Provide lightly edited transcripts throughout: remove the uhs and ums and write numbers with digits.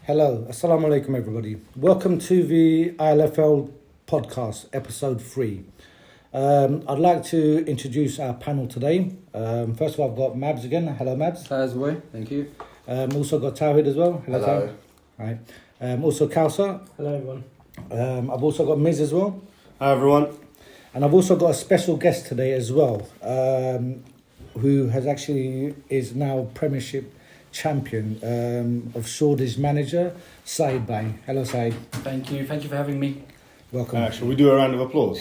Hello, Assalamu alaikum everybody. Welcome to the ILFL podcast, episode 3. I'd like to introduce our panel today. First of all, I've got Mabs again. Hello, Mabs. Hi, boy. Thank you. Also got Tawhid as well. Hello. Tawhid. Right. Also Kausa. Hello everyone. I've also got Miz as well. Hi everyone. And I've also got a special guest today as well, who is now Premiership champion of Shoreditch manager, Saeed Bhai. Hello, Saeed. Thank you for having me. Welcome. Shall we do a round of applause?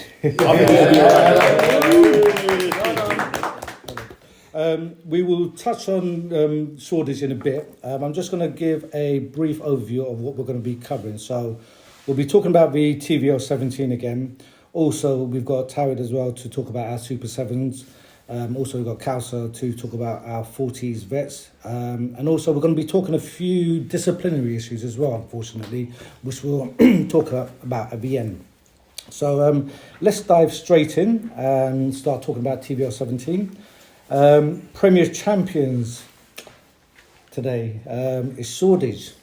We will touch on Shoreditch in a bit. I'm just going to give a brief overview of what we're going to be covering. So we'll be talking about the TVL 17 again. Also, we've got Tawhid as well to talk about our Super 7s. Also, we've got Kausa to talk about our 40s vets. And also, we're going to be talking a few disciplinary issues as well, unfortunately, which we'll talk about at the end. So let's dive straight in and start talking about TVL 17. Premier champions today is Shoreditch.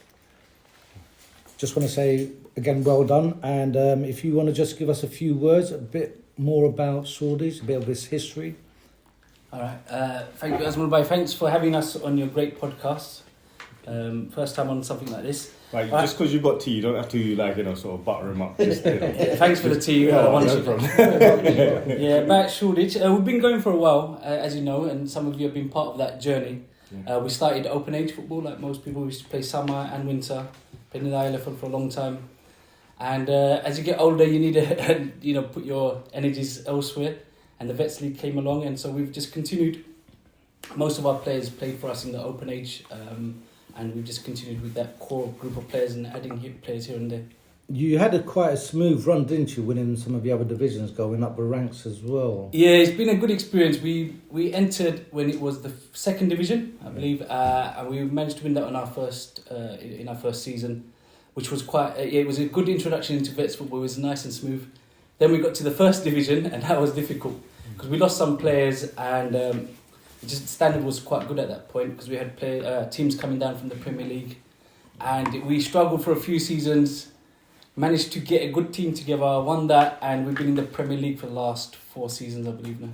Just want to say, again, well done. And if you want to just give us a few words, a bit more about Shoreditch, a bit of its history. All right. Thank you, Asmal Bhai. Thanks for having us on your great podcast. First time on something like this. Right, just because you've got tea, you don't have to sort of butter him up. Just, Thanks for the tea. No problem. Yeah, about Shoreditch. We've been going for a while, as you know, and some of you have been part of that journey. We started open age football, like most people. We used to play summer and winter. Played in the ILFL for a long time. And as you get older, you need to put your energies elsewhere. And the Vets League came along, and so we've just continued. Most of our players played for us in the open age, and we've just continued with that core group of players and adding players here and there. You had quite a smooth run, didn't you, winning some of the other divisions, going up the ranks as well? Yeah, it's been a good experience. We entered when it was the second division, I believe, and we managed to win that on our first season, which was it was a good introduction into Vets football. It was nice and smooth. Then we got to the first division, and that was difficult because we lost some players, and just standard was quite good at that point because we had teams coming down from the Premier League, and we struggled for a few seasons. Managed to get a good team together, won that, and we've been in the Premier League for the last 4 seasons, I believe now.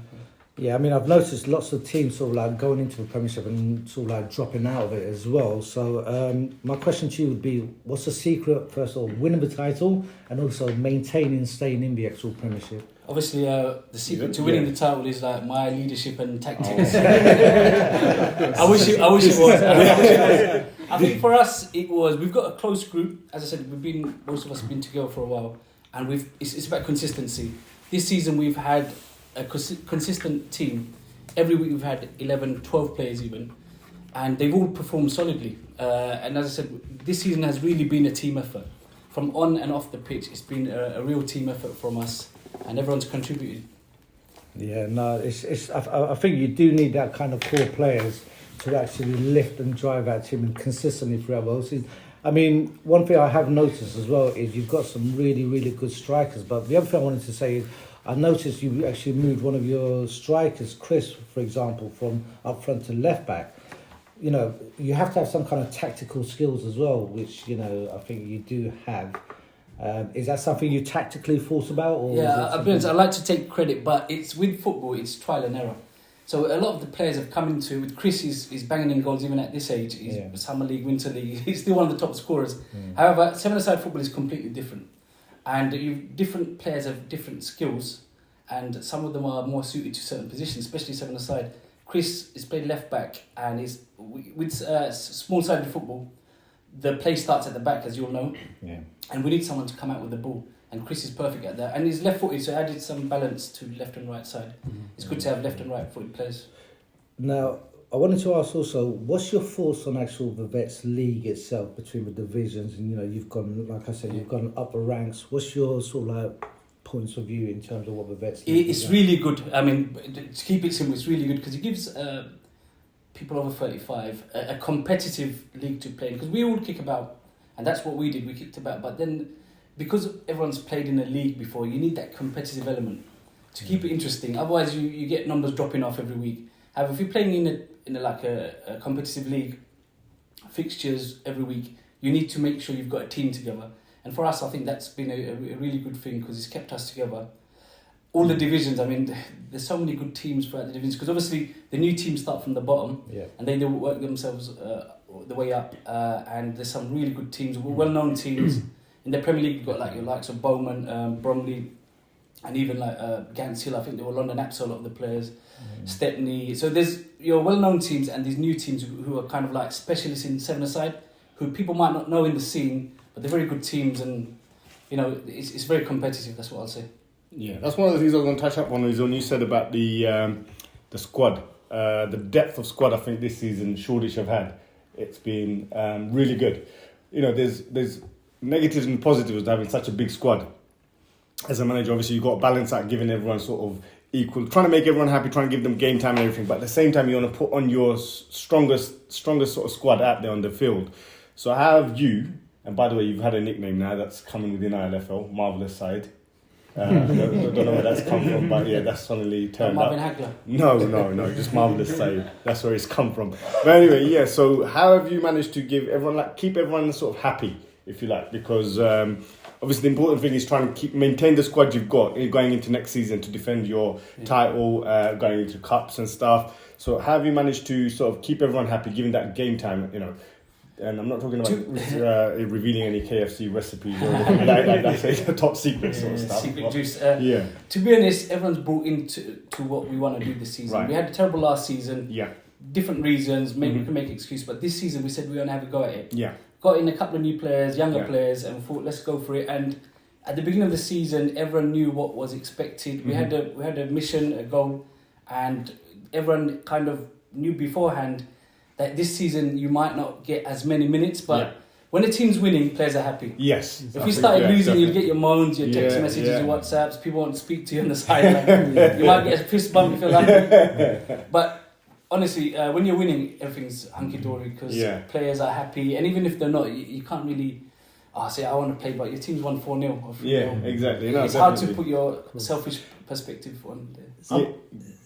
Yeah, I mean, I've noticed lots of teams sort of like going into the Premiership and sort of like dropping out of it as well. So my question to you would be, what's the secret, first of all, winning the title and also maintaining and staying in the actual Premiership? Obviously, the secret to winning the title is like my leadership and tactics. I wish it was. I think for us, it was. We've got a close group. As I said, most of us have been together for a while, and it's about consistency. This season, we've had a consistent team. Every week, we've had 11, 12 players even, and they've all performed solidly. And as I said, this season has really been a team effort. From on and off the pitch, it's been a real team effort from us. And everyone's contributed. Yeah, no, I think you do need that kind of core players to actually lift and drive that team and consistently throughout the whole season. I mean, one thing I have noticed as well is you've got some really, really good strikers. But the other thing I wanted to say is I noticed you actually moved one of your strikers, Chris, for example, from up front to left back. You know, you have to have some kind of tactical skills as well, which, I think you do have. Is that something you tactically thought about? Or I'll be honest, I like to take credit, but it's with football, it's trial and error. So a lot of the players have come into, with Chris, he's banging in goals even at this age. He's Summer League, Winter League, he's still one of the top scorers. However, seven-a-side football is completely different. And different players have different skills, and some of them are more suited to certain positions, especially seven-a-side. Chris is played left back, and with small-sided football, the play starts at the back, as you all know. Yeah. And we need someone to come out with the ball. And Chris is perfect at that. And he's left-footed, so added some balance to left and right side. It's good to have left and right-footed players. Now, I wanted to ask also, what's your thoughts on the Vets League itself between the divisions? And, you've gone, like I said, you've gone upper ranks. What's your sort of like points of view in terms of what the Vets League is? It's really good. I mean, to keep it simple, it's really good because it gives people over 35 a competitive league to play. Because we all kick about, and that's what we did, we kicked about. But then, because everyone's played in a league before, you need that competitive element to keep it interesting. Otherwise, you get numbers dropping off every week. However, if you're playing in a competitive league, fixtures every week, you need to make sure you've got a team together. And for us, I think that's been a really good thing because it's kept us together. All the divisions, I mean, there's so many good teams throughout the divisions because obviously the new teams start from the bottom and they work themselves the way up. And there's some really good teams, well-known teams. In the Premier League, you've got like your likes of Bowman, Bromley, and even like Gants Hill. I think they were London Apps, a lot of the players. Stepney. So there's your well-known teams and these new teams who are kind of like specialists in seven-a-side, who people might not know in the scene, but they're very good teams, and you know it's very competitive. That's what I'll say. Yeah, that's one of the things I was going to touch up on is when you said about the squad, the depth of squad. I think this season Shoreditch have had, it's been really good. You know, there's negatives and positives to having such a big squad. As a manager, obviously you've got to balance out, giving everyone sort of equal, trying to make everyone happy, trying to give them game time and everything. But at the same time, you want to put on your strongest sort of squad out there on the field. So how have you? And by the way, you've had a nickname now that's coming within ILFL, Marvellous Side. I don't know where that's come from, but yeah, that's suddenly turned Marvin up. Hagler. No, just Marvellous Side. That's where it's come from. But anyway, yeah. So how have you managed to give everyone keep everyone sort of happy, if you like? Because obviously the important thing is trying to maintain the squad you've got going into next season to defend your title, going into cups and stuff. So how have you managed to sort of keep everyone happy, given that game time? You know. And I'm not talking about revealing any KFC recipes or anything like that. That's a top secret sort of stuff. Secret juice. To be honest, everyone's brought into what we want to do this season. Right. We had a terrible last season. Yeah. Different reasons. Maybe we can make excuse, but this season we said we want to have a go at it. Yeah. Got in a couple of new players, younger players, and thought let's go for it. And at the beginning of the season, everyone knew what was expected. We had a mission, a goal, and everyone kind of knew beforehand that this season you might not get as many minutes, but when a team's winning, players are happy. Yes. If you started losing, you'll get your moans, your text messages, your WhatsApps. People won't speak to you on the sideline. You might get a fist bump if you're lucky. But honestly, when you're winning, everything's hunky dory because players are happy, and even if they're not, you can't really. Say I want to play, but your team's won 4-0. Yeah, exactly. No, it's hard to put your selfish perspective on there.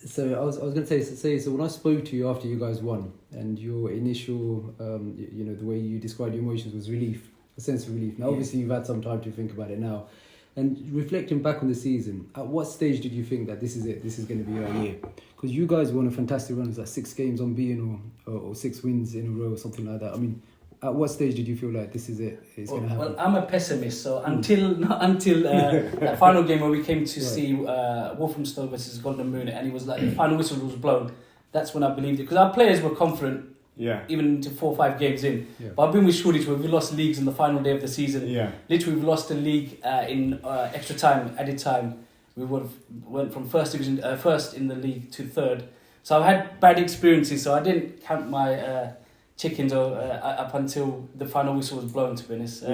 So I was going to say, so when I spoke to you after you guys won, and your initial, the way you described your emotions was relief, a sense of relief. Now, obviously, you've had some time to think about it now. And reflecting back on the season, at what stage did you think that this is it? This is going to be our year? Because you guys won a fantastic run. It was like 6 games unbeaten or 6 wins in a row or something like that. I mean, at what stage did you feel like this is it? It's going to happen? Well, I'm a pessimist, so until that final game where we came to see Walthamstow versus Golden Moon, and it was like the final whistle was blown, that's when I believed it. Because our players were confident, even into 4 or 5 games in. Yeah. But I've been with Shoreditch where we lost leagues in the final day of the season. Yeah. Literally, we've lost a league in extra time, added time. We went from first in the league to third. So I've had bad experiences, so I didn't count my chickens up until the final whistle was blown, to be honest.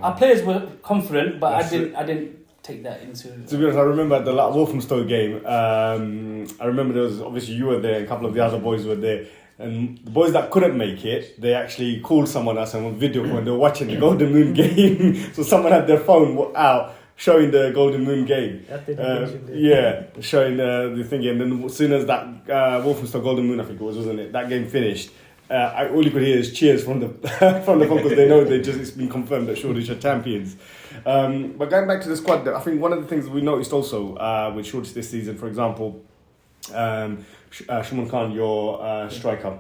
Our players were confident, but I didn't take that into... To be honest, I remember at the Walthamstow game, I remember there was, obviously you were there, a couple of the other boys were there, and the boys that couldn't make it, they actually called someone else and on video call, and they were watching the Golden Moon game. So someone had their phone out showing the Golden Moon game. Showing the thing. And then as soon as that Walthamstow Golden Moon, I think it was, wasn't it? That game finished. All you could hear is cheers from the phone because they know it's been confirmed that Shoreditch are champions. But going back to the squad, I think one of the things we noticed also with Shoreditch this season, for example, Shuman Khan, your striker,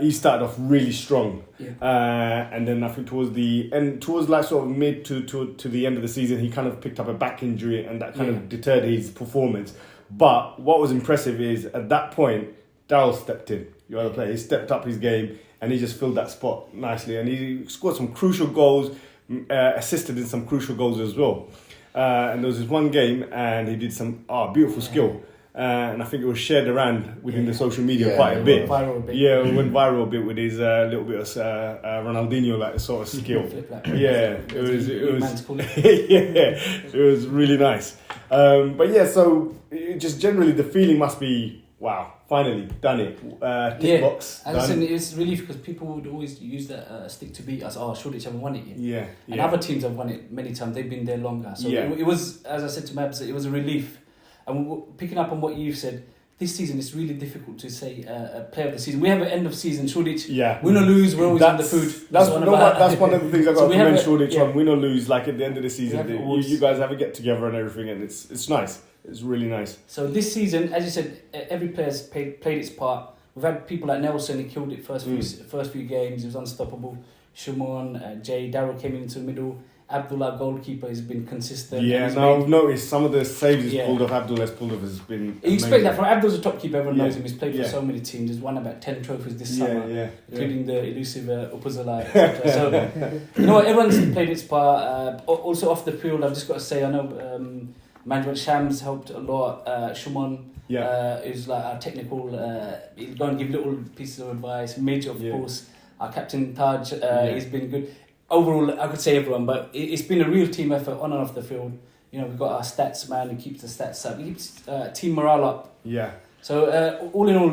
he started off really strong, and then I think towards like sort of mid to the end of the season, he kind of picked up a back injury, and that kind of deterred his performance. But what was impressive is at that point, Darryl stepped in. Your other player, he stepped up his game and he just filled that spot nicely, and he scored some crucial goals, assisted in some crucial goals as well. And there was this one game and he did some beautiful skill. And I think it was shared around within the social media quite a bit. It went viral a bit with his little bit of Ronaldinho like sort of skill. It was really nice. So just generally the feeling must be, wow, finally done it. Tick box. As I said, it's relief because people would always use that stick to beat us. Oh, Shoreditch haven't won it yet. And other teams have won it many times. They've been there longer. So it was, as I said to Mabs, it was a relief. And picking up on what you've said, this season it's really difficult to say a player of the season. We have an end of season Shoreditch. Yeah. Win or lose, we're always on the food. That's one of the things I got So to we have commend a- Shoreditch yeah. on. Win or lose, like at the end of the season, We have you guys have a get together and everything, and it's nice. It's really nice. So this season, as you said, every player's played its part. We've had people like Nelson, he killed it first few games. He was unstoppable. Shimon, Jay, Darryl came into the middle. Abdullah, goalkeeper, has been consistent. Yeah, He's no, made- I've noticed some of the saves he's Yeah. pulled off. Abdullah's pulled off has been. You expect that from Abdul's a top keeper, everyone knows Yeah. him. He's played for Yeah. so many teams. He's won about 10 trophies this Yeah, summer, yeah, including the elusive Upazala, etc. So, you know what, everyone's played its part. Also off the field, I've just got to say, I know Manjwal Shams helped a lot. Shumon is like our technical, he'll go and give little pieces of advice. Midge, of course. Our captain Taj, he's been good. Overall, I could say everyone, but it's been a real team effort on and off the field. You know, we've got our stats man who keeps the stats up. He keeps team morale up. Yeah. So all in all,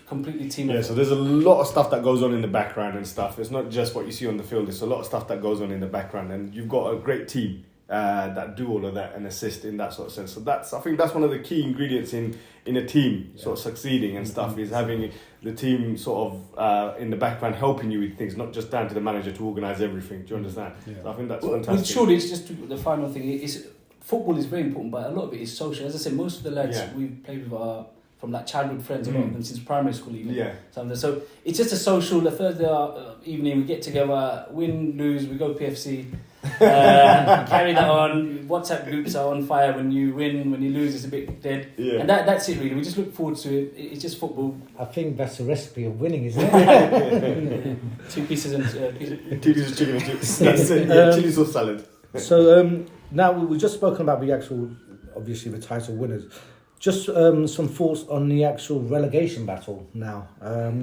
completely team effort. Yeah, so there's a lot of stuff that goes on in the background and stuff. It's not just what you see on the field. There's a lot of stuff that goes on in the background, and you've got a great team that do all of that and assist in that sort of sense. So I think that's one of the key ingredients in a team sort of succeeding and stuff, is having the team sort of in the background helping you with things, not just down to the manager to organise everything. Do you understand? Yeah. So I think that's With fantastic. Shoreditch, just the final thing is football is very important, but a lot of it is social. As I said, most of the lads we've played with are from like childhood friends, a lot of them since primary school even. Yeah. So it's just a social. The Thursday evening we get together, win, lose, we go PFC, carry that on. WhatsApp groups are on fire when you win. When you lose, it's a bit dead. Yeah. And that's it really. We just look forward to it. It's just football. I think that's a recipe of winning, isn't it? Two pieces and Two pieces of chicken and chips. That's it. Yeah, chili sauce salad. So now we've just spoken about the actual, obviously the title winners. Just some thoughts on the actual relegation battle now.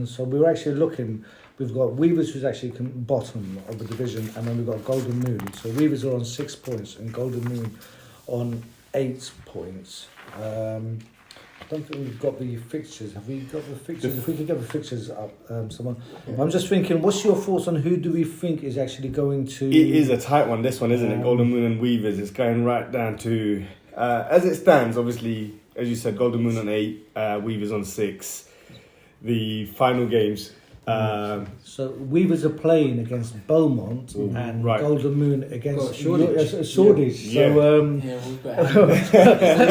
So we were actually looking. We've got Weavers, who's actually bottom of the division, and then we've got Golden Moon. So Weavers are on 6 points and Golden Moon on 8 points. I don't think we've got the fixtures. Have we got the fixtures? If we could get the fixtures up, someone. Yeah. I'm just thinking, what's your thoughts on who do we think is actually going to... It is a tight one, this one, isn't it? Golden Moon and Weavers. It's going right down to... as it stands, obviously, as you said, Golden Moon on 8, Weavers on 6. The final games... so Weavers are playing against Beaumont and Golden Moon against Shoreditch. Shoreditch. Yeah. So we've got.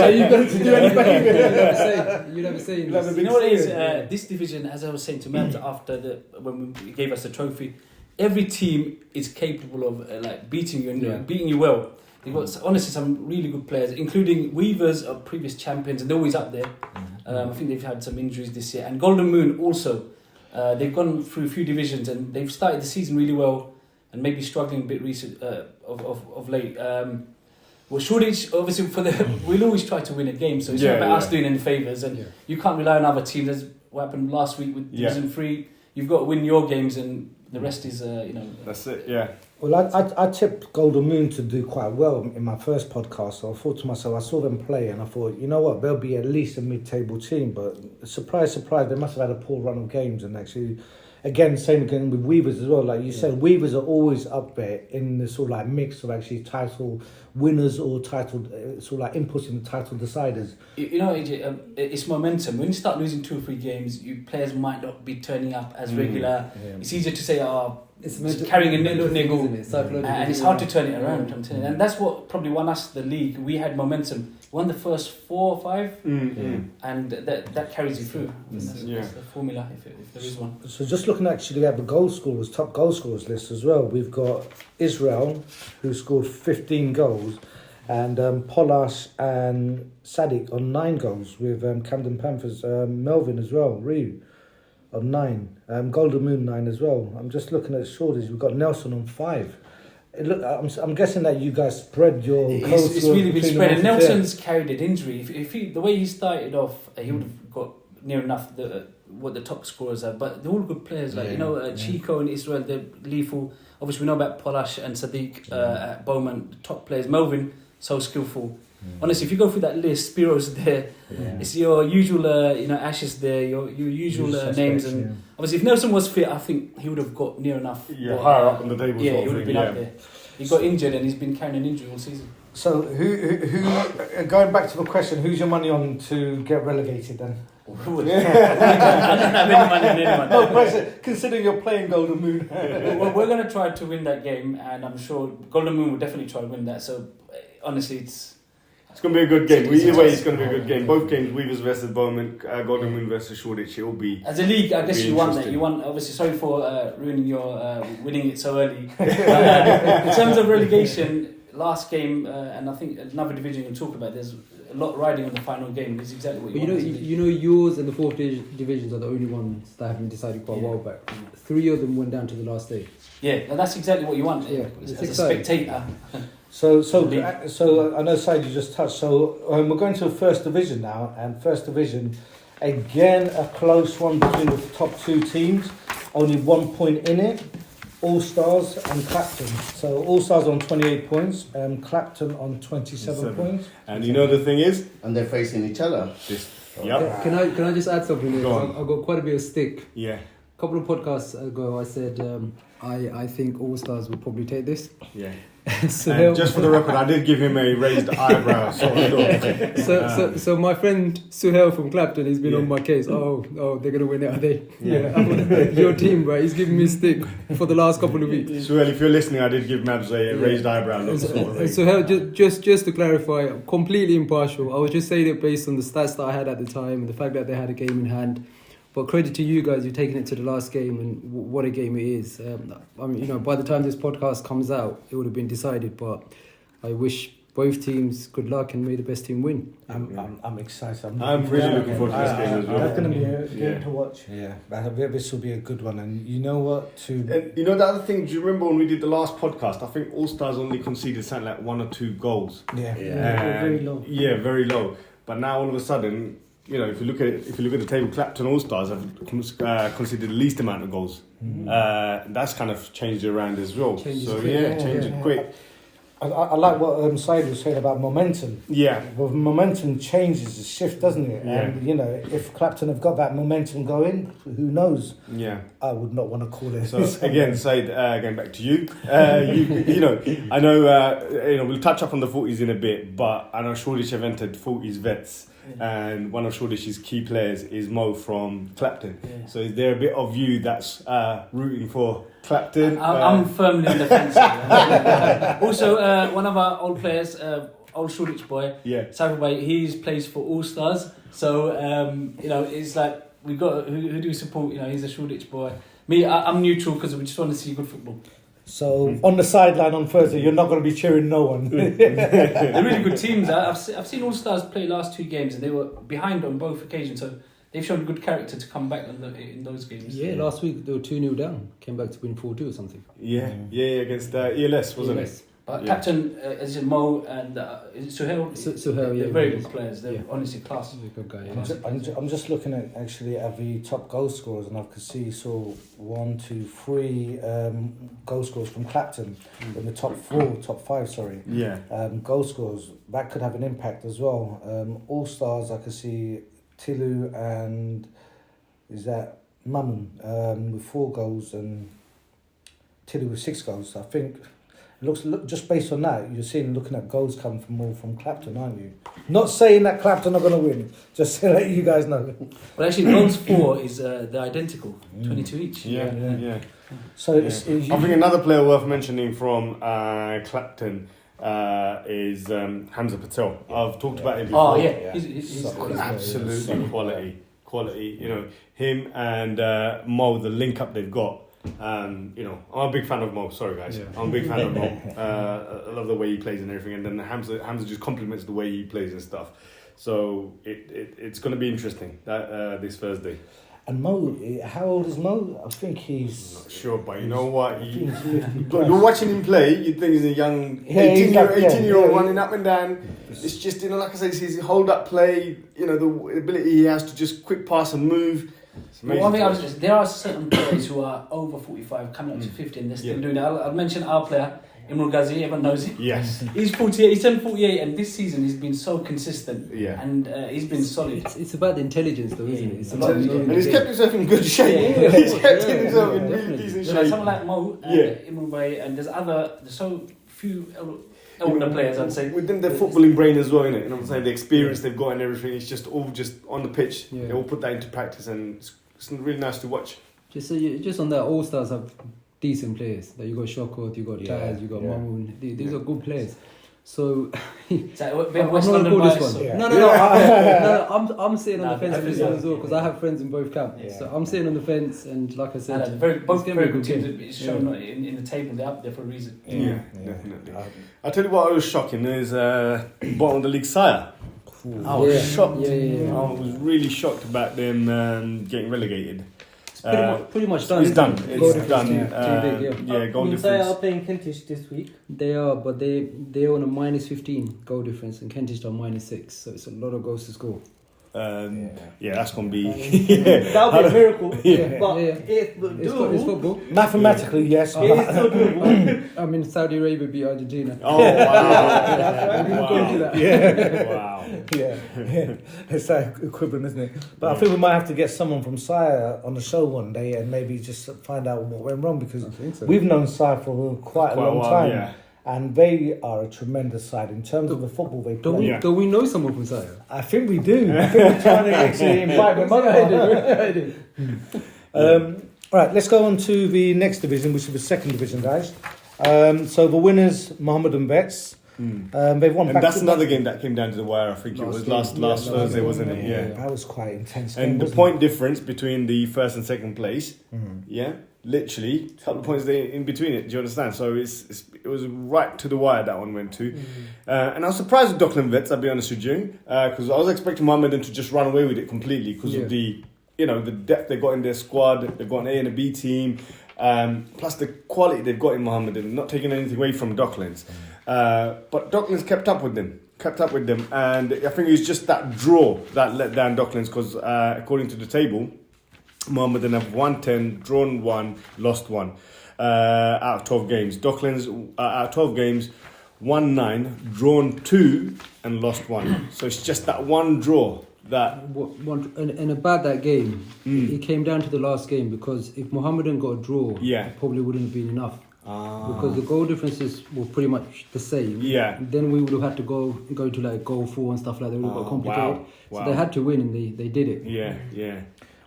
are you going to do anything? You never say. You know what it is? This division, as I was saying to Matt after when we gave us the trophy, every team is capable of beating you and beating you well. They've got honestly some really good players, including Weavers, are previous champions, and they're always up there. I think they've had some injuries this year, and Golden Moon also. They've gone through a few divisions and they've started the season really well, and maybe struggling a bit recent of late. Well, Shoreditch, obviously, we'll always try to win a game, so it's not about us doing any favours, and you can't rely on other teams. That's what happened last week with Division 3. You've got to win your games, and the rest is, That's it, yeah. Well, I tipped Golden Moon to do quite well in my first podcast, so I thought to myself, I saw them play and I thought, you know what, they'll be at least a mid-table team, but surprise, surprise, they must have had a poor run of games, and actually, again, same again with Weavers as well, like you said, Weavers are always up there in the sort of like mix of actually title winners or title, sort of like inputs in the title deciders. You know, AJ, it's momentum. When you start losing 2 or 3 games, players might not be turning up as regular. Yeah. It's easier to say, it's carrying a niggle, and it's hard to turn it around. I'm telling you, and that's what probably won us the league. We had momentum, won the first 4 or 5, and that carries you through. That's the formula, if there is one. So just looking actually at the top goal scorers list as well, we've got Israel, who scored 15 goals, and Polash and Sadiq on 9 goals, with Camden Panthers, Melvin as well, Ryu on 9, Golden Moon 9 as well. I'm just looking at Shoreditch, we've got Nelson on 5. I'm guessing that you guys spread your goals. It's really been spread, and Nelson's carried an injury. If the way he started off, he would have got near enough what the top scorers are, but they're all good players. Chico and Israel, they're lethal. Obviously, we know about Polash and Sadiq at Bowman, top players. Melvin, so skillful. Honestly, if you go through that list, Spiro's there. It's your usual, Ashes there, your usual names, and obviously, if Nelson was fit, I think he would have got near enough. Higher up on the table. Yeah, he would have been up there. He got injured and he's been carrying an injury all season. So, who going back to the question, who's your money on to get relegated then? I don't have any money on anyone. No pressure, considering you're playing Golden Moon. We're going to try to win that game, and I'm sure Golden Moon will definitely try to win that. So, honestly, it's going to be a good game. Either way, it's going to be a good game. Both games, Weavers versus Bowman, Golden Moon versus Shoreditch, it will be. as a league, I guess you won that. You won. Obviously, sorry for ruining your winning it so early. In terms of relegation, last game, and I think another division you'll talk about. There's a lot riding on the final game. Is exactly what you But want. you know, yours and the fourth divisions are the only ones that have been decided quite a while back. 3 of them went down to the last day. Yeah, and that's exactly what you want. Yeah, as it's a exciting. spectator. So I know Said you just touched. So we're going to First Division now, and First Division, again a close one between the top two teams. Only 1 point in it. All Stars and Clapton. So All Stars on 28 points, Clapton on 27 points. And you know the thing is, And they're facing each other. yep, Can I just add something here? Go on. I've got quite a bit of stick. yeah, A couple of podcasts ago, I said I think All Stars will probably take this. yeah. So And just for the record, I did give him a raised eyebrow sort of look. So my friend Suhail from Clapton has been Yeah. on my case. Oh, they're gonna win it, are they? Yeah. Your team, right? He's giving me stick for the last couple of weeks. So, well, if you're listening, I did give Mabs a raised eyebrow look. Sort of And thing. Suhail, just to clarify, I'm completely impartial. I was just saying it based on the stats that I had at the time and the fact that they had a game in hand. But credit to you guys, you've taken it to the last game, and what a game it is. I mean, by the time this podcast comes out, it would have been decided. But I wish both teams good luck and may the best team win. I'm excited. I'm really looking forward to this game as well. That's going to be a game Yeah. to watch. Yeah, this will be a good one. And you know what? And you know the other thing, do you remember when we did the last podcast? I think All Stars only conceded something like 1 or 2 goals. Yeah. Very low. Yeah, very low. But now all of a sudden, if you look at the table, Clapton All Stars have conceded the least amount of goals. That's kind of changed it around as well. Changes So quick. changed it quick. I like what Said was saying about momentum. Yeah. Well, momentum changes, it shifts, doesn't it? Yeah. And if Clapton have got that momentum going, who knows? Yeah. I would not want to call it. So again, Said, going back to you. I know we'll touch up on the 40s in a bit, but I know Shoreditch have entered 40s vets. And one of Shoreditch's key players is Mo from Clapton. Yeah. So is there a bit of you that's rooting for Clapton? I'm firmly in the fence. Also, one of our old players, old Shoreditch boy, Yeah. Saturday, he plays for All Stars. So it's like we got who do we support? He's a Shoreditch boy. Me, I'm neutral because we just want to see good football. So on the sideline on Thursday, you're not going to be cheering no one. They're really good teams. I've seen All Stars play last 2 games and they were behind on both occasions. So they've shown good character to come back in those games. Yeah, last week they were 2-0 down, came back to win 4-2 or something. Yeah, against ELS, wasn't it? But Yeah. Captain, as in Mo and Suhail, Suhail, they're yeah, very yeah. good players. They're honestly class. He's a good guy. I'm just looking at the top goal scorers, and I can see 1, 2, 3 goal scorers from Clapton in the top 5. Sorry, Yeah. goal scorers that could have an impact as well. All Stars, I can see Tilu and is that Mammon with 4 goals and Tilu with 6 goals. I think. Look, just based on that, you're looking at goals coming from Clapton, aren't you? Not saying that Clapton are going to win, just to let you guys know. Well, actually, goals 4 is they're identical, 22 each. Yeah. So I think another player worth mentioning from Clapton is Hamza Patel. I've talked about him before. Oh yeah, he's Absolutely quality. Him and Mo, the link up they've got. I'm a big fan of Mo. Sorry guys, I'm a big fan of Mo. I love the way he plays and everything, and then Hamza just complements the way he plays and stuff. So it's going to be interesting this Thursday. And Mo, how old is Mo? I think he's... Not sure, but you know what? he's 50 plus. You're watching him play, you think he's a young 18-year-old running up and down. It's just, like I said, it's his hold-up play, the ability he has to just quick pass and move. Well, one thing there are certain players who are over 45, coming up to 50, and they're still doing it. I'll mention our player, Imran Ghazi, everyone knows him. Yes. He's 48, he's turned 48, and this season he's been so consistent. Yeah. And he's been solid. It's about the intelligence, though, isn't it? It's about And he's kept himself in good shape. Yeah. He's kept himself in really definitely. decent Like shape. someone like Mo, Yeah. Imran Bey, and there's so few All the players, I'd say. Within their footballing brain as well, innit? You know what I'm saying? The experience they've got and everything, it's just all just on the pitch. Yeah. They all put that into practice, and it's really nice to watch. Just on that, All Stars have decent players. That you got Shokot, you got Yeah, Taz, you got yeah. Mamoun. These are good players. So Is that a bit I'm of not West gonna London call this vibes, one. so- Yeah. I'm sitting on Nah, the fence on this yeah. one as well because I have friends in both camps. Yeah. So I'm sitting on the fence, and like I said, And both it's gonna be very a good good teams. game. It's shown in the table. They're up there for a reason. Yeah, definitely. Um, I'll tell you what was shocking is bottom of the league Sire. I was Yeah. shocked. Yeah. I was really shocked about them getting relegated. It's pretty much done. It's isn't done. it? It's Goal difference done. too big, yeah. Goal They difference. are playing Kentish this week. They are, but they're on a minus 15 goal difference, and Kentish are minus 6. So it's a lot of goals to score. Yeah, that's gonna be. That'll be a miracle. Yeah. But Yeah. it's It's doable. football. Mathematically, yes. It is still doable. I mean, Saudi Arabia beat Argentina. Oh wow! Wow. Yeah. Wow! Yeah, it's that equivalent, isn't it? But I think we might have to get someone from Sire on the show one day and maybe just find out what went wrong, because I think so. we've known Sire for quite a long while, time, yeah. and they are a tremendous side in terms of the football they play. Yeah. Don't we know someone from Sire? I think we do. I think we're trying to actually invite them up. Right, let's go on to the next division, which is the second division, guys. So the winners, Mohammedan Vets. They've won. And back that's to another game that came down to the wire. I think it was last Thursday, wasn't it? Yeah. That was quite intense. And game, the wasn't point difference between the first and second place, literally a couple of points there in between it. Do you understand? So it was right to the wire that one went to. And I was surprised with Dockland Vets, I'll be honest with you, because I was expecting Mohammedan to just run away with it completely because of the depth they got in their squad. They've got an A and a B team, plus the quality they've got in Mohammedan. Not taking anything away from Docklands, but Docklands kept up with them, and I think it was just that draw that let down Docklands because according to the table, Mohammedan have won 10, drawn 1, lost 1 out of 12 games. Docklands out of 12 games, won 9, drawn 2, and lost 1. So it's just that one draw that. And about that game, it came down to the last game because if Mohammedan got a draw, it probably wouldn't have been enough. Because the goal differences were pretty much the same. Yeah. Then we would have had to go to like goal 4 and stuff like that. It would have got complicated. Wow. So they had to win, and they did it. Yeah.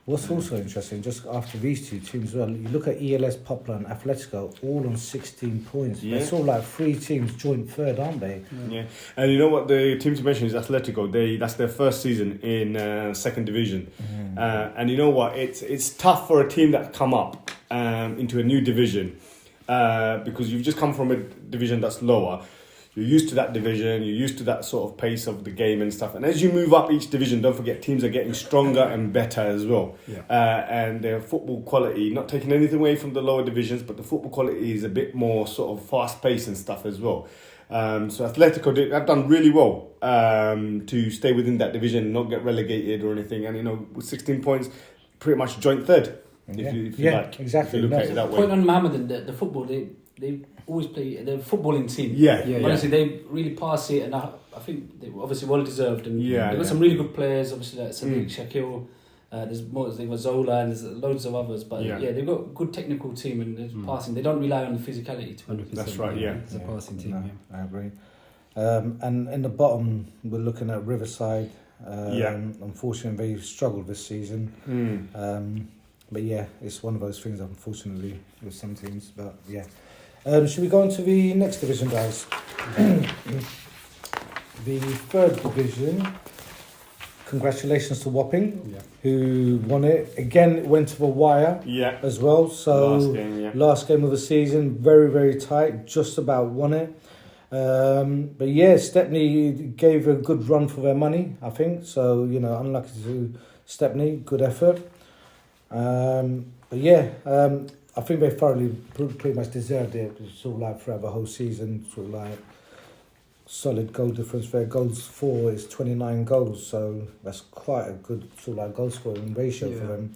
What's also interesting, just after these two teams, well, you look at ELS, Poplar and Atletico, all on 16 points. Yeah. It's all like 3 teams joint third, aren't they? Yeah, and you know what the team to mention is Atletico. That's their first season in second division, and you know what? It's tough for a team that come up into a new division because you've just come from a division that's lower. You're used to that division. You're used to that sort of pace of the game and stuff. And as you move up each division, don't forget teams are getting stronger and better as well. Yeah. And their football quality, not taking anything away from the lower divisions, but the football quality is a bit more sort of fast paced and stuff as well. So Atletico have done really well to stay within that division, not get relegated or anything. And with 16 points, pretty much joint third. If you like, exactly. If you look at it that way. Point on Mohammedan, the football they always play. They're a footballing team. Yeah. Honestly, they really pass it, and I think they were obviously well deserved. And they've got some really good players. Obviously, like Sadiq Shakil. There's more. They've got Zola and there's loads of others. But they've got a good technical team and they're passing. They don't rely on the physicality. 100%. That's right. Yeah. It's a passing team. No, I agree. And in the bottom, we're looking at Riverside. Unfortunately, they struggled this season. But yeah, it's one of those things, unfortunately, with some teams. But yeah. Should we go on to the next division, guys? The third division. Congratulations to Wapping, who won it. Again, it went to the wire as well. So last game of the season, very, very tight, just about won it. But yeah, Stepney gave a good run for their money, I think. So, unlucky to Stepney, good effort. But yeah, I think they thoroughly pretty much deserved it. Sort of like throughout the whole season, sort of like solid goal difference. Their goals for is 29 goals, so that's quite a good sort of like goal scoring ratio for them.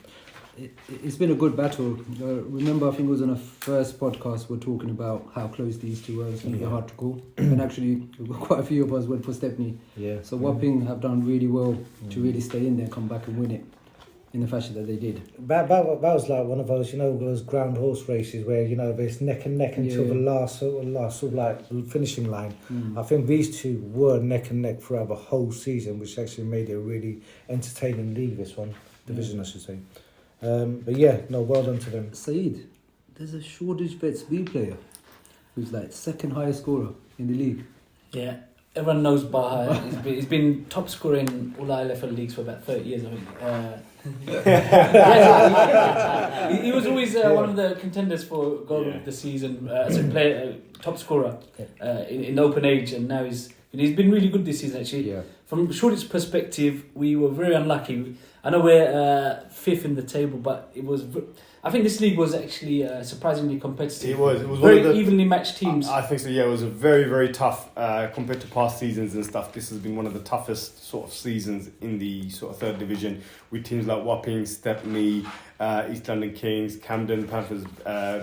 It's been a good battle. Remember, I think it was on a first podcast we were talking about how close these two were. It's going to be hard to call. And actually, quite a few of us went for Stepney. Yeah. So Wapping have done really well to really stay in there and come back and win it. in the fashion that they did. That was like one of those, those ground horse races where, there's neck and neck until Yeah. the last sort of like finishing line. Mm. I think these two were neck and neck throughout the whole season, which actually made it a really entertaining league, this one. Division, I should say. But yeah, no, well done to them. Saeed, there's a Shoreditch Vets V player who's like second highest scorer in the league. Yeah, everyone knows Baha. He's been top scorer in all ILFL leagues for about 30 years, I think. He was always one of the contenders for goal of the season as a player, top scorer in open age, and now he's been really good this season actually. Yeah. From Shoreditch's perspective, we were very unlucky. I know we're fifth in the table, but I think this league was actually surprisingly competitive. It was very one of the evenly matched teams. I think so. Yeah, it was a very, very tough compared to past seasons and stuff. This has been one of the toughest sort of seasons in the sort of third division, with teams like Wapping, Stepney, East London Kings, Camden Panthers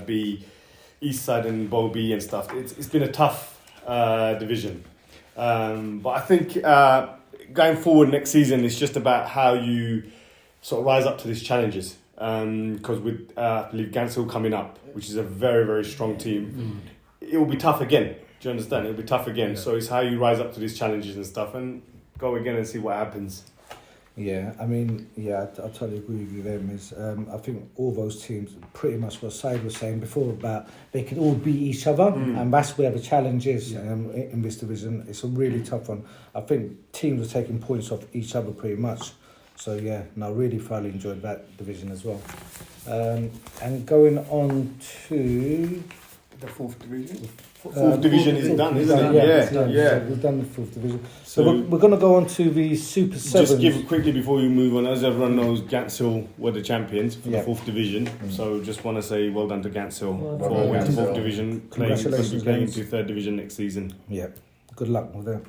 B, East Side and Bow B and stuff. It's been a tough division, but I think going forward next season, it's just about how you sort of rise up to these challenges. Because with I believe Gansel coming up, which is a very, very strong team, it will be tough again. Do you understand? It will be tough again. So it's how you rise up to these challenges and stuff and go again and see what happens. Yeah, I mean, I totally agree with you there, Miz. I think all those teams, pretty much what Said was saying before, about they can all beat each other, and that's where the challenge is in this division. It's a really tough one. I think teams are taking points off each other pretty much. So yeah, no, really thoroughly enjoyed that division as well. And going on to The fourth division? Fourth division is done, isn't it? it's done. Yeah. So we've done the fourth division. So So we're going to go on to the Super Sevens. just give quickly before we move on, as everyone knows, Ganshill were the champions for the Yeah. fourth division. So just want to say well done to Ganshill Well for done, winning Ganshill. fourth division, Congratulations, playing Gans. into third division next season. Yeah, good luck with that.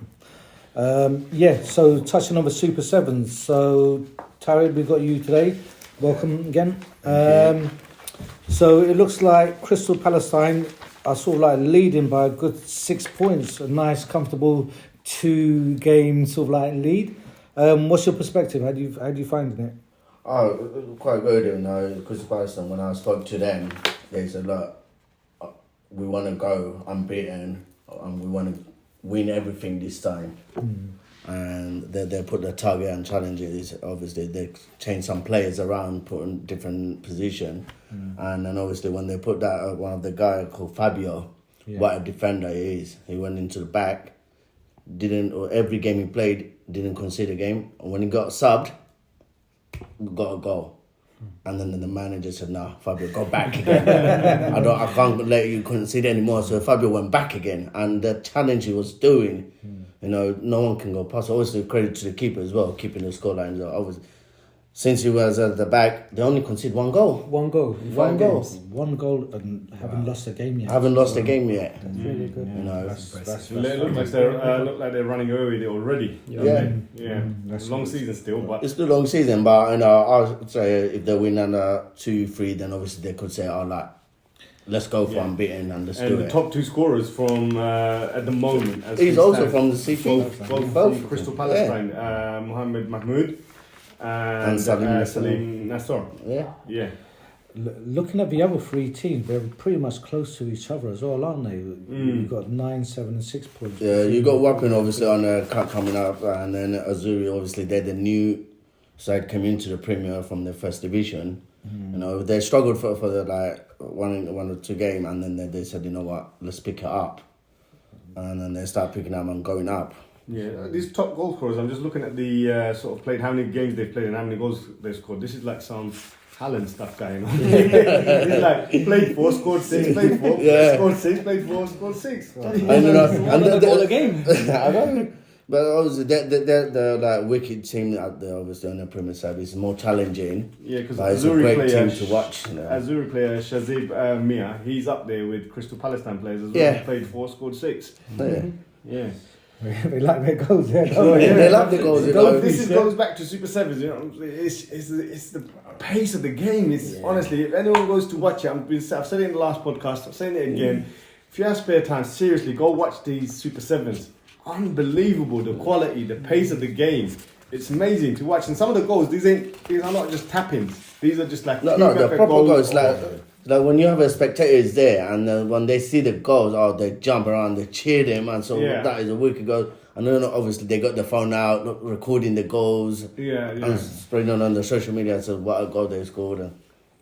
So touching on the Super Sevens. So Tariq, we got you today. Welcome again. So it looks like Crystal Palestine are sort of like leading by a good 6 points. A nice, comfortable 2-game sort of like lead. What's your perspective? How do you find it? Oh, quite good, Crystal Palestine, when I spoke to them, they said, look, we want to go unbeaten and we want to win everything this time. And they put the target and challenges. Obviously, they changed some players around, put in different position. And then obviously when they put that, one of the guy called Fabio, what a defender he is. He went into the back, every game he played, didn't concede a game. And when he got subbed, got a goal. And then the manager said, no, Fabio, go back again. I can't let you concede anymore. So Fabio went back again. And the challenge he was doing, no one can go past. Obviously, credit to the keeper as well, keeping the scoreline. Obviously, since he was at the back, they only conceded one goal. One goal. In One 5 goal. games. One goal and haven't lost a game yet. Haven't lost a game yet. That's really good. It look like they're running away with it already. Yeah. It's a long season still, but It's still a long season, but I'll say if they win under 2-3, then obviously they could say, let's go for unbeaten and let's do the it. top two scorers from at the moment. As He's we also stand, from the city. both from Crystal Palestine, Mohammed Mahmoud and Salim Nassar. Yeah. Looking at the other 3 teams, they're pretty much close to each other as well, aren't they? You've got 9, 7, and 6 points. Yeah, you got Wapping obviously on the cut coming up, and then Azuri obviously they're the new side coming into the Premier from the first division. They struggled for the like one or 2 game, and then they said, you know what, let's pick it up, and then they start picking up and going up. Yeah, these top goal scorers. I'm just looking at the sort of played, how many games they've played and how many goals they've scored. This is like some Haaland stuff going on. It's like played 4, scored 6, played 4, scored 6, played 4, scored 6. And the goal a game. I don't. But obviously, they're like wicked team out there. Obviously, on the Premier side, it's more challenging. Yeah, because but it's a great team to watch. Azuri player Shazib Mia, he's up there with Crystal Palestine players as well. Yeah. He played 4, scored 6. Yeah. They like their goals, yeah. They love the goals. This goes back to Super Sevens. It's the pace of the game. It's honestly, if anyone goes to watch it, I've said it in the last podcast. I'm saying it again. If you have spare time, seriously, go watch these Super Sevens. Unbelievable, the quality, the pace of the game. it's amazing to watch. And some of the goals, these are not just tap-ins. These are just like No, true the perfect proper goals. Oh, Like when you have a spectators there, and when they see the goals, they jump around, they cheer them, and so Yeah. that is a wicked goal. And then obviously they got the phone out, recording the goals, and spreading on the social media. So what a goal they scored. And,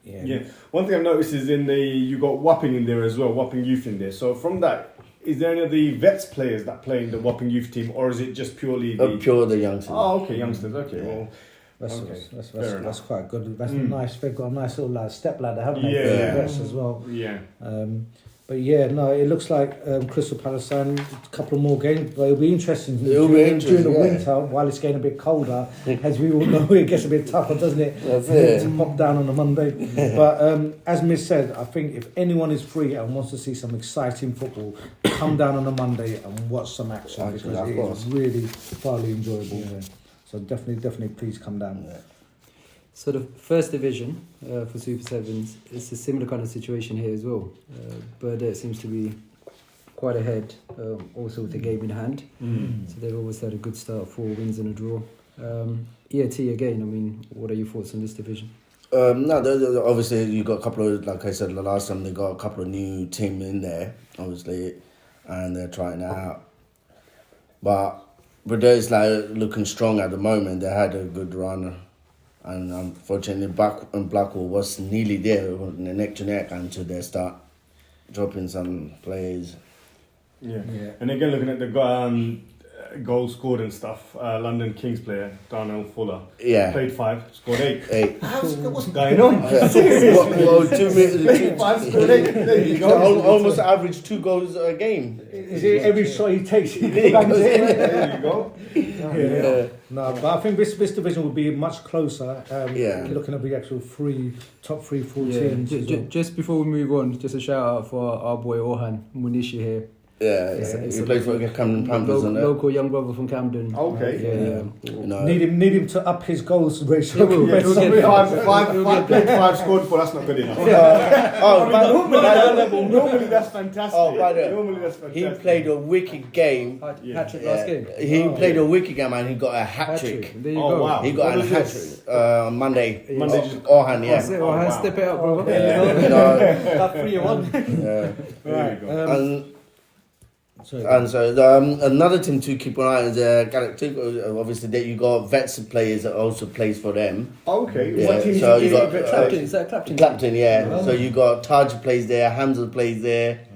Yeah. One thing I've noticed is you got Wapping in there as well, Wapping Youth in there. So from that, is there any of the vets players that play in the Wapping Youth team, or is it just purely pure the youngsters. Oh, okay, youngsters. Okay, well, That's quite good. That's nice. They've got a nice little step ladder, haven't they? Yeah. For the vets as well. yeah. But yeah, no, it looks like Crystal Palace and a couple more games, but it'll be interesting It'll be interesting, during the yeah. winter while it's getting a bit colder. As we all know, it gets a bit tougher, doesn't it? That's it. To pop down on a Monday. But as Miss said, I think if anyone is free and wants to see some exciting football, come down on a Monday and watch some action because of it course. is really thoroughly enjoyable. Yeah. So definitely, please come down. Yeah. So the first division for Super Sevens, it's a similar kind of situation here as well. But it seems to be quite ahead, also with the game in hand. So they've always had a good start, 4 wins and a draw. EAT again, I mean, what are your thoughts on this division? No, obviously you got a couple of, like I said the last time, they got a couple of new team in there, obviously, and they're trying it out. But Bordeaux's like looking strong at the moment. They had a good run. And unfortunately, Blackwell was nearly there, neck to neck, until they start dropping some plays. Yeah. And again, looking at the goals scored and stuff, London Kings player, Darnell Fuller, played 5, scored 8. What's going on? Well, 2 minutes. 5 scored 8. There you go. Almost average 2 goals a game. Is it every shot he takes, he There you go. Yeah. No, but I think this division will be much closer. Looking at the actual top 3, 4 teams. Just before we move on, just a shout out for our boy Orhan Munishi here. He plays for Camden Panthers and local young brother from Camden. Okay. Need him to up his goals ratio. Played 5, scored 4. That's not good enough. Normally that's fantastic. Normally that's fantastic. He played a wicked game. Hat-trick last game. He played a wicked game and he got a hat-trick. There you go. Wow. He got a hat-trick Monday. Orhan, That's it, Orhan, step it up, brother. That 3-1. And so another team to keep an eye on is Galactic. Obviously, that you got vets players that also plays for them. Okay. Yeah. What team So is you got Clapton, is that Clapton? Clapton, yeah. So you got Taj plays there, Hamza plays there.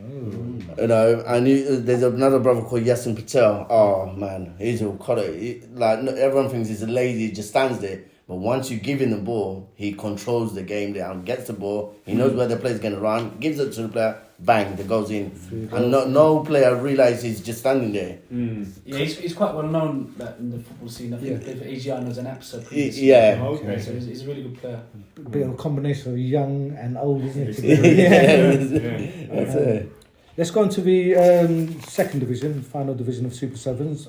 You know, and there's another brother called Yasin Patel. Oh man, he's a quality. Like everyone thinks he's lazy, he just stands there. But once you give him the ball, he controls the game down, gets the ball, he knows where the player's going to run, gives it to the player, bang, it goes in. And no player realises he's just standing there. Yeah, he's quite well known in the football scene. I think he played for Asian as an APSA previously. Yeah. Okay. So he's a really good player. A bit of a combination of young and old, isn't it? That's it. Let's go on to the second division, final division of Super Sevens.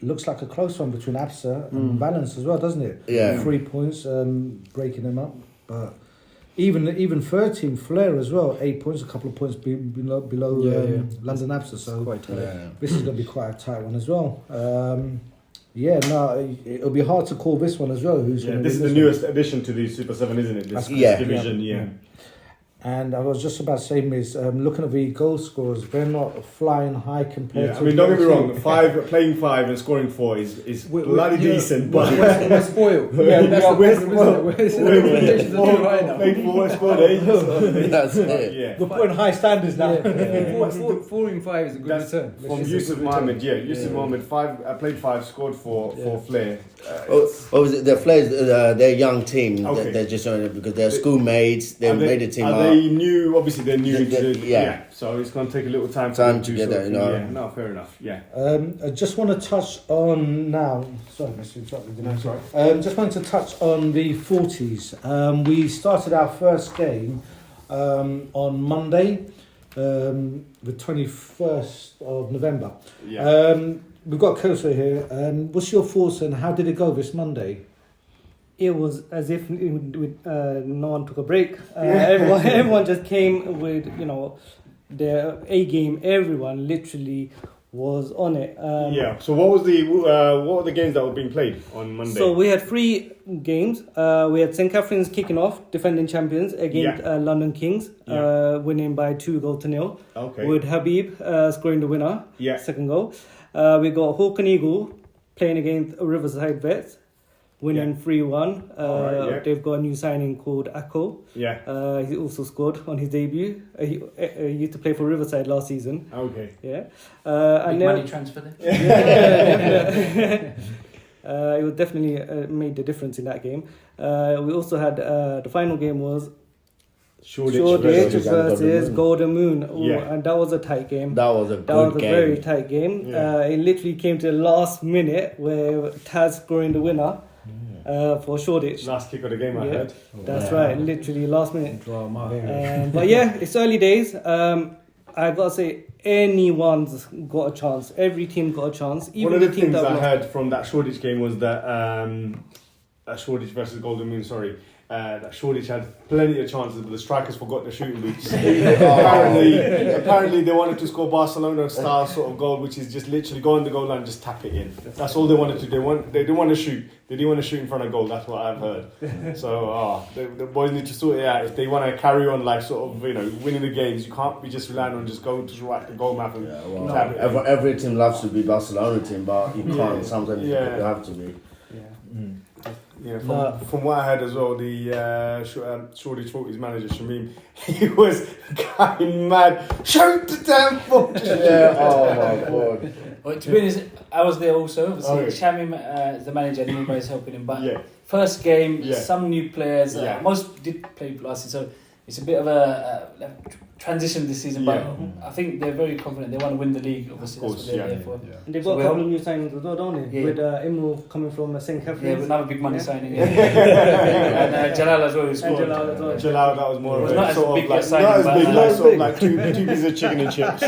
Looks like a close one between APSA and Valence as well, doesn't it? Yeah. 3 points, breaking them up. But even third team, Flair as well, 8 points, a couple of points below London APSA. So this is going to be quite a tight one as well. It'll be hard to call this one as well. This is the newest addition to the Super 7, isn't it? This division, And I was just about saying is looking at the goal scorers, they're not flying high compared to. I mean, don't get me wrong. Playing 5 and scoring 4 is bloody decent. But We're spoiled. we're spoiled. Played 4 and scored 8. That's it. We're putting high standards now. 4 in 5 is a good return. From Yusuf Mohammed, Yusuf Mohammed played 5, scored 4 Flair. The Flares, they're a young team. Okay. They're just showing it because they're schoolmates. They made a team Are up. they new? Obviously, they're new. Yeah. So it's going to take a little time To get there, you know. Yeah, no, fair enough. Yeah. I just want to touch on now. Sorry, Mr. Interrupted. That's right. Just wanted to touch on the 40s. We started our first game on Monday, the 21st of November. Yeah. We've got Kosa here. What's your thoughts and how did it go this Monday? It was as if no one took a break. Everyone just came with, their A game. Everyone literally was on it. Yeah. So what were the games that were being played on Monday? So we had 3 games. We had St Catherine's kicking off, defending champions against London Kings, winning by 2-0. Okay. With Habib scoring the winner, Yeah. second goal. We got Hawk and Eagle playing against Riverside Vets, winning 3-1. They've got a new signing called Akko. Yeah. He also scored on his debut. He used to play for Riverside last season. Okay. Yeah. Big money transfer there. It was definitely made the difference in that game. We also had the final game was Shoreditch versus Golden Moon. Ooh, Yeah. And that was a tight game. That was a That was good a game. very tight game. Yeah. It literally came to the last minute where Taz scoring the winner for Shoreditch. Last kick of the game, I Yeah. heard. That's right, literally last minute. Drama. But yeah, it's early days. I gotta say, anyone's got a chance. Every team got a chance. Even One of the team things that I lost. heard from that Shoreditch game was that Shoreditch versus Golden Moon, that Shoreditch had plenty of chances, but the strikers forgot their shooting boots. apparently, they wanted to score Barcelona-style sort of goal, which is just literally go on the goal line and just tap it in. That's all they wanted to do. They didn't want to shoot. They didn't want to shoot in front of goal. That's what I've heard. So the boys need to sort it out. If they want to carry on like sort of winning the games, you can't be just relying on just going to right the goal map and tap it in. Every team loves to be Barcelona team, but you can't. Sometimes you have to be. Yeah, from what I heard as well, the Shoreditch Forties manager Shamim, he was going mad. Shoot the damn ball! Yeah. Oh my god. Well, to be honest, I was there also. Obviously, Okay. Shamim is the manager, and everybody's helping him. But Yeah. first game, Yeah. some new players. Yeah. Most did play last season, so it's a bit of a transition this season. But I think they're very confident. They want to win the league. Obviously, Of course, that's what they're yeah. there for. And they've So got we a couple hope- of new signings as well, don't they? Yeah. With Imru coming from St. Yeah, Catherine's. another big money Yeah. signing. And Jalal as well. Who scored. Jalal as well. Jalal, that was more It was of not a as sort big of like, a signing, not as but- big, Not like as sort of big. like two pieces of chicken and chips.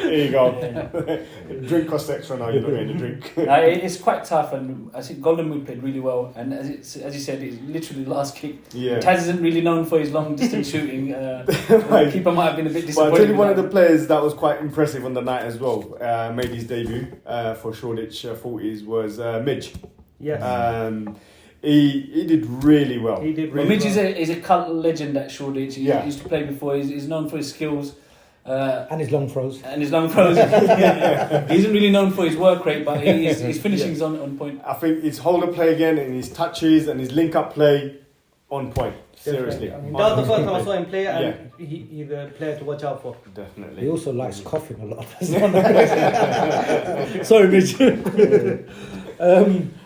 Here you go. Drink costs extra now. You're not getting a drink. It's quite tough, and I think Golden Moon played really well. And as you said, it's literally the last kick. Yeah. Taz isn't really known for his long distance shooting. Right. The keeper might have been a bit But disappointed. I'll tell you one of with the players that was quite impressive on the night as well, made his debut for Shoreditch 40s was Midge. Yes. He did really well. He did that. Well, really Midge well. is a cult legend at Shoreditch. He used to play before. He's known for his skills. And his long throws. And his long throws. He isn't really known for his work rate, but his finishing's on point. I think his holder play again and his touches and his link up play on point. Seriously. I mean, that was the first time I saw him play, and Yeah. he's a player to watch out for. He Definitely. also likes coughing a lot. Sorry, Mitch.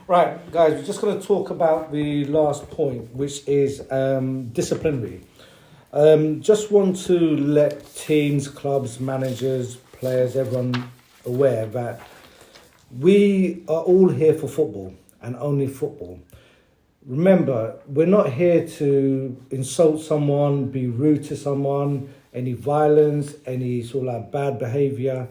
Right, guys, we're just going to talk about the last point, which is disciplinary. Just want to let teams, clubs, managers, players, everyone aware that we are all here for football and only football. Remember, we're not here to insult someone, be rude to someone, any violence, any sort of like bad behaviour.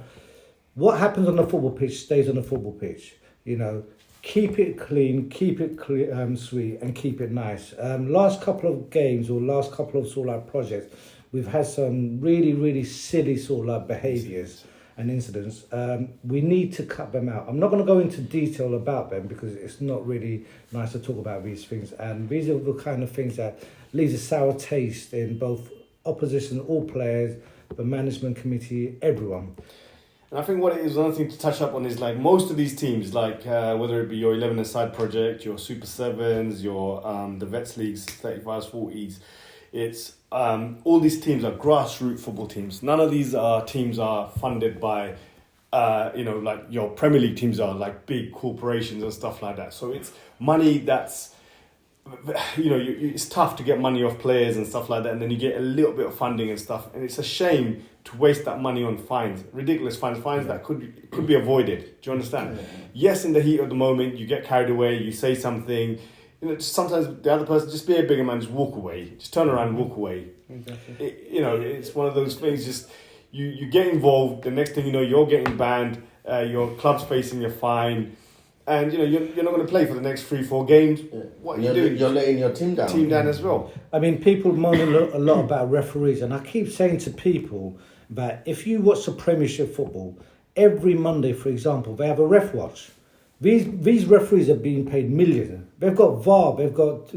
What happens on the football pitch stays on the football pitch. You know, keep it clean, keep it sweet, and keep it nice. Last couple of games or last couple of sort of like projects, we've had some really, really silly sort of like behaviours and incidents. We need to cut them out. I'm not going to go into detail about them because it's not really nice to talk about these things. And these are the kind of things that leaves a sour taste in both opposition, all players, the management committee, everyone. And I think what it is, another thing to touch up on is like most of these teams, like whether it be your 11-a-side project, your Super 7s, your the Vets Leagues, 35s, 40s, it's all these teams are grassroots football teams. None of these teams are funded by, like your Premier League teams are like big corporations and stuff like that. So it's money that's, it's tough to get money off players and stuff like that, and then you get a little bit of funding and stuff, and it's a shame to waste that money on fines, ridiculous fines that could be avoided. Do you understand? Yeah. Yes, in the heat of the moment, you get carried away, you say something, sometimes the other person, just be a bigger man, just walk away, just turn around and walk away. Exactly. It's one of those things, just you get involved, the next thing you know, you're getting banned, your club's facing a fine, and you're not going to play for the next 3-4 games. Yeah. What are you doing? You're letting your team down. As well. I mean, people moan a lot about referees, and I keep saying to people that if you watch the Premiership football, every Monday, for example, they have a ref watch. These referees are being paid millions. They've got VAR, they've got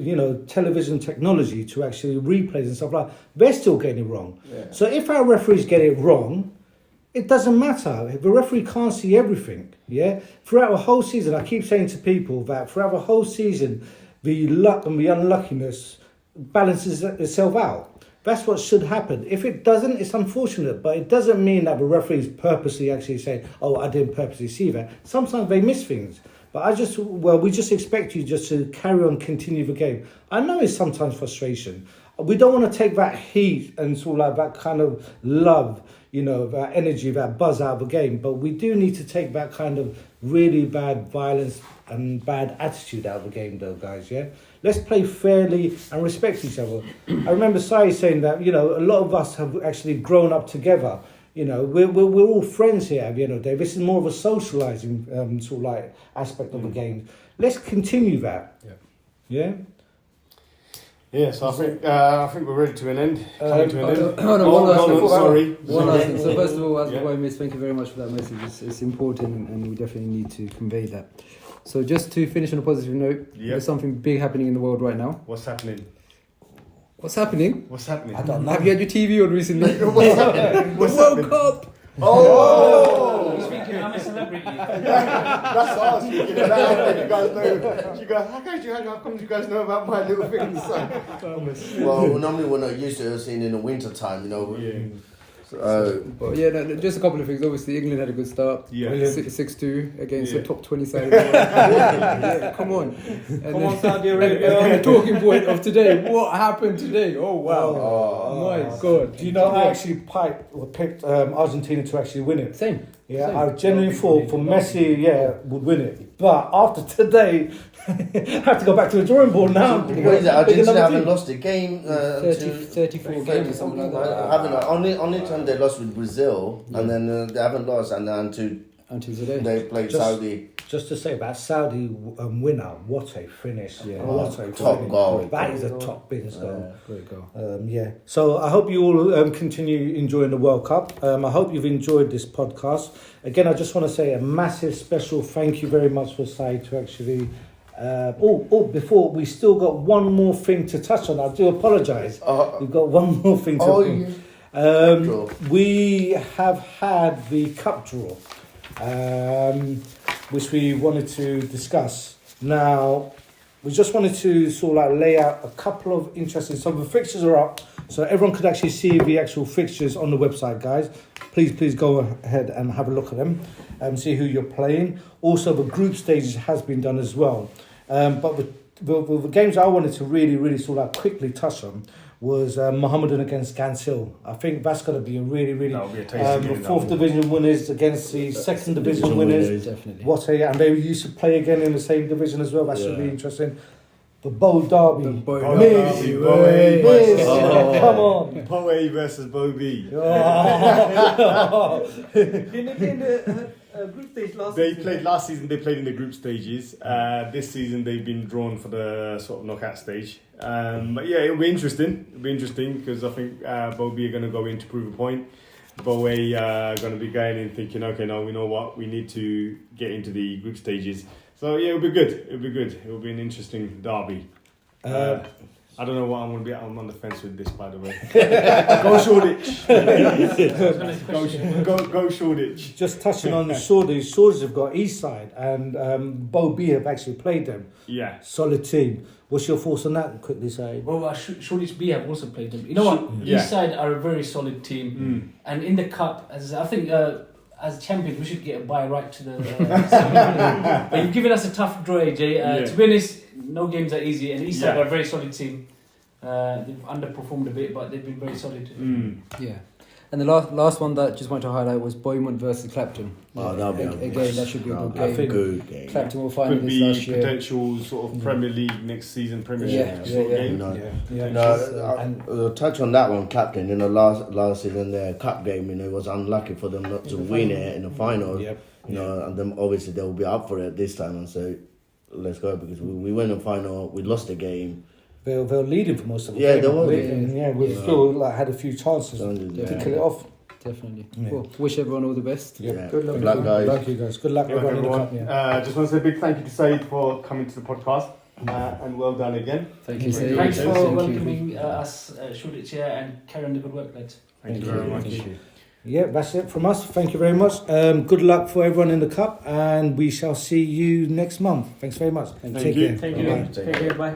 television technology to actually replays and stuff like that. They're still getting it wrong. Yeah. So if our referees get it wrong, it doesn't matter. The referee can't see everything. Yeah. Throughout the whole season, I keep saying to people that throughout the whole season, the luck and the unluckiness balances itself out. That's what should happen. If it doesn't, it's unfortunate, but it doesn't mean that the referees purposely actually say, "Oh, I didn't purposely see that." Sometimes they miss things, but we just expect you just to carry on, continue the game. I know it's sometimes frustration. We don't want to take that heat and sort of like that kind of love, that energy, that buzz out of the game, but we do need to take that kind of really bad violence and bad attitude out of the game, though, guys. Yeah. Let's play fairly and respect each other. I remember Sai saying that, a lot of us have actually grown up together. We're all friends here at the end of the day. This is more of a socialising sort of like aspect of the game. Let's continue that. Yeah? Yeah, so I think we're ready to an end. Coming to an end. One last thing. Sorry. One last thing. So first of all, as boy miss, thank you very much for that message. It's important, and we definitely need to convey that. So just to finish on a positive note, there's something big happening in the world right now. What's happening? What's happening? What's happening? I don't know. Have you had your TV on recently? What's happening? The World Cup. Oh! Speaking, I'm a celebrity. That's what I was thinking of that. You guys know. She goes, how come you guys know about my little things? Well, normally we're not used to seeing in the winter time, Yeah. But just a couple of things. Obviously, England had a good start. Yeah. 6-2 against the top 20 side. Come on. Come on, Saudi Arabia. And the talking point of today. What happened today? Oh, wow. Oh, my God. Do you know I actually picked Argentina to actually win it? Same. Yeah, Same. I genuinely thought for Messi, would win it. But after today, I have to go back to the drawing board now. What is it? Argentina haven't team. lost a game. 34 games or something like that. Only time they lost with Brazil, and then they haven't lost, and then Until today. they played Saudi. Just to say about Saudi winner, what a finish! Yeah. What a Top finish. goal. That is a top business goal. Great goal. So I hope you all continue enjoying the World Cup. I hope you've enjoyed this podcast. Again, I just want to say a massive special thank you very much for Said to actually. Before we still got one more thing to touch on. I do apologise. We've got one more thing to. We have had the cup draw, which we wanted to discuss. Now, we just wanted to sort of like lay out a couple of interesting. So the fixtures are up, so everyone could actually see the actual fixtures on the website, guys. Please go ahead and have a look at them and see who you're playing. Also, the group stages has been done as well. But the games I wanted to really sort of like quickly touch on was Mohammedan against Gansil. I think that's going to be a really That'll be a tasty game, fourth division winners against the second division winners. Definitely. And they used to play again in the same division as well. That should be interesting. The Bow Derby. Come on. Bowie versus Bo B. In the group stage last They season. played last season. They played in the group stages. This season they've been drawn for the sort of knockout stage. But yeah, it'll be interesting. It'll be interesting because I think Bobby are going to go in to prove a point. Bowie are going to be going in thinking, okay, no, we know what we need to get into the group stages. So yeah, it'll be good. It'll be good. It'll be an interesting derby. I don't know what I'm going to be. I'm on the fence with this, by the way. Go Shoreditch. Go Shoreditch. Just touching on the Shoreditch. Shoreditch have got Eastside and Bow B have actually played them. Yeah. Solid team. What's your thoughts on that? Quickly say. Well, Shoreditch B have also played them. You know what? Yeah. Eastside are a very solid team, and in the cup, as I think. As champions, we should get a bye right to the. But you've given us a tough draw, AJ. To be honest, no games are easy, and Eastside are a very solid team. They've underperformed a bit, but they've been very solid. Yeah. And the last one that I just wanted to highlight was Bournemouth versus Clapton. That'll be again, that should be a good game. Good game. Clapton will find Could this be last year. potential sort of Premier League next season, Premiership sort of game. Touch on that one, Captain. Last season, their cup game, it was unlucky for them not to win it in the final. And then obviously they will be up for it this time, and so let's go because we went in the final, we lost the game. They were leading for most of the Yeah, game. they were. We still had a few chances to kill it off. Definitely. Yeah. Well, wish everyone all the best. Yeah. Good luck. Good luck, guys. Good luck, you guys. Good luck, Good luck, everyone in the everyone. cup. Yeah. Just want to say a big thank you to Said for coming to the podcast, and well done again. Thank you, Saeed. Thanks for Thank you. welcoming us, Shoreditch here, and carry on the good work, lads. Thank you very much. Yeah, that's it from us. Thank you very much. Good luck for everyone in the cup, and we shall see you next month. Thanks very much. Thank Take you. care. Thank you. Bye-bye. Take Take care. care. Bye.